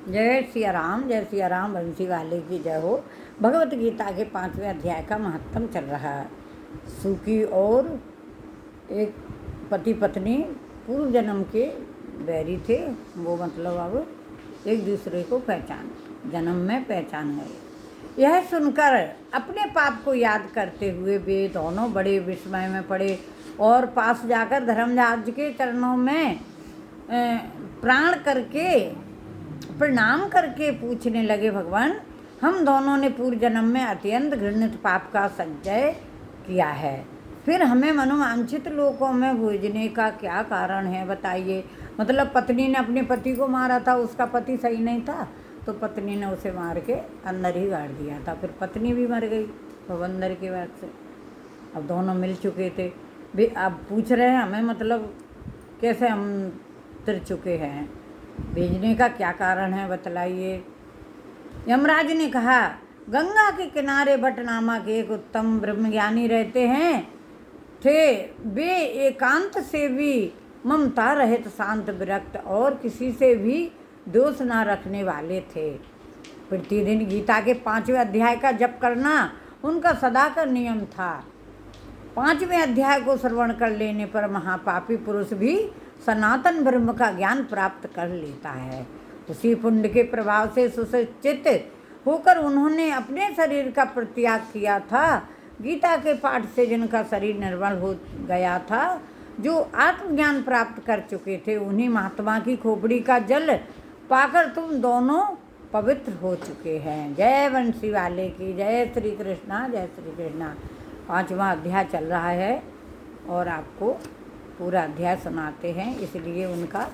जय सिया राम, जय सिया राम, बंसी वाले की जय हो। भगवत गीता के 5वें अध्याय का महत्व चल रहा है। सुकी और एक पति पत्नी पूर्व जन्म के बैरी थे, वो मतलब अब एक दूसरे को जन्म में पहचान गए। यह सुनकर अपने पाप को याद करते हुए वे दोनों बड़े विस्मय में पड़े और पास जाकर धर्मराज के चरणों में प्रणाम करके पूछने लगे, भगवान, हम दोनों ने पूर्व जन्म में अत्यंत घृणित पाप का संचय किया है, फिर हमें मनोवांछित लोकों में भेजने का क्या कारण है, बताइए। मतलब पत्नी ने अपने पति को मारा था, उसका पति सही नहीं था तो पत्नी ने उसे मार के अंदर ही गाड़ दिया था, फिर पत्नी भी मर गई भवंदर के बाद से। अब दोनों मिल चुके थे, वे अब पूछ रहे हैं हमें मतलब कैसे हम तिर चुके हैं, भेजने का क्या कारण है, बतलाइए। यमराज ने कहा, गंगा के किनारे भट्ट नामक एक उत्तम ब्रह्मज्ञानी रहते हैं थे। वे एकांत से भी ममता रहित, शांत, विरक्त और किसी से भी दोष न रखने वाले थे। प्रतिदिन गीता के 5वें अध्याय का जप करना उनका सदा का नियम था। 5वें अध्याय को श्रवण कर लेने पर महापापी पुरुष भी सनातन ब्रह्म का ज्ञान प्राप्त कर लेता है। उसी पुण्य के प्रभाव से सुसज्जित होकर उन्होंने अपने शरीर का परित्याग किया था। गीता के पाठ से जिनका शरीर निर्मल हो गया था, जो आत्मज्ञान प्राप्त कर चुके थे, उन्हीं महात्मा की खोपड़ी का जल पाकर तुम दोनों पवित्र हो चुके हैं। जय बंसी वाले की जय। श्री कृष्णा, जय श्री कृष्णा। 5वां अध्याय चल रहा है और आपको पूरा अध्याय सुनाते हैं, इसलिए उनका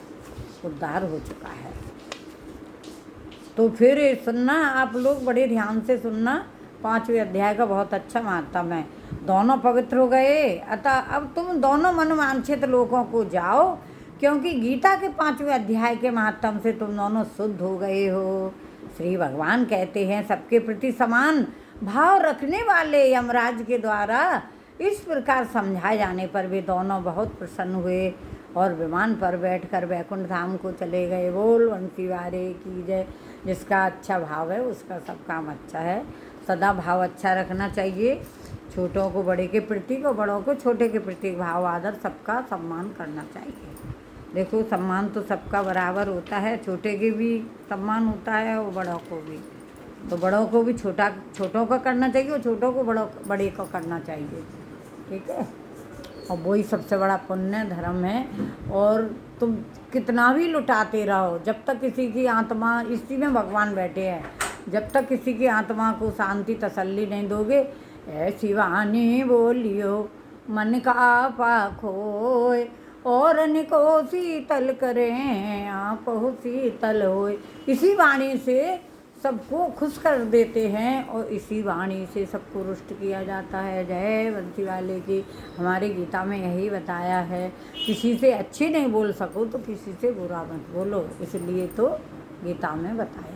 उद्धार हो चुका है। तो फिर सुनना, आप लोग बड़े ध्यान से सुनना। 5वें अध्याय का बहुत अच्छा महत्व है। दोनों पवित्र हो गए, अतः अब तुम दोनों मनवांछित लोगों को जाओ, क्योंकि गीता के 5वें अध्याय के महत्व से तुम दोनों शुद्ध हो गए हो। श्री भगवान कहते हैं, सबके प्रति समान भाव रखने वाले यमराज के द्वारा इस प्रकार समझाए जाने पर वे दोनों बहुत प्रसन्न हुए और विमान पर बैठकर वैकुंठ धाम को चले गए। बोल बंसी वाले की जय। जिसका अच्छा भाव है उसका सब काम अच्छा है। सदा भाव अच्छा रखना चाहिए। छोटों को बड़े के प्रति और बड़ों को छोटे के प्रति भाव आदर, सबका सम्मान करना चाहिए। देखो, सम्मान तो सबका बराबर होता है, छोटे के भी सम्मान होता है और बड़ों को भी। तो बड़ों को भी छोटों का करना चाहिए और छोटों को बड़े को करना चाहिए, ठीक है। और वही सबसे बड़ा पुण्य धर्म है। और तुम कितना भी लुटाते रहो, जब तक किसी की आत्मा, इसी में भगवान बैठे हैं, जब तक किसी की आत्मा को शांति तसल्ली नहीं दोगे, ऐसी वाणी बोलियो मन का पाखोय और अनिको शीतल करें आप हो शीतल होय। इसी वाणी से सबको खुश कर देते हैं और इसी वाणी से सबको रुष्ट किया जाता है। जय बंसी वाले की। हमारी गीता में यही बताया है, किसी से अच्छी नहीं बोल सको तो किसी से बुरा मत बोलो, इसलिए तो गीता में बताया।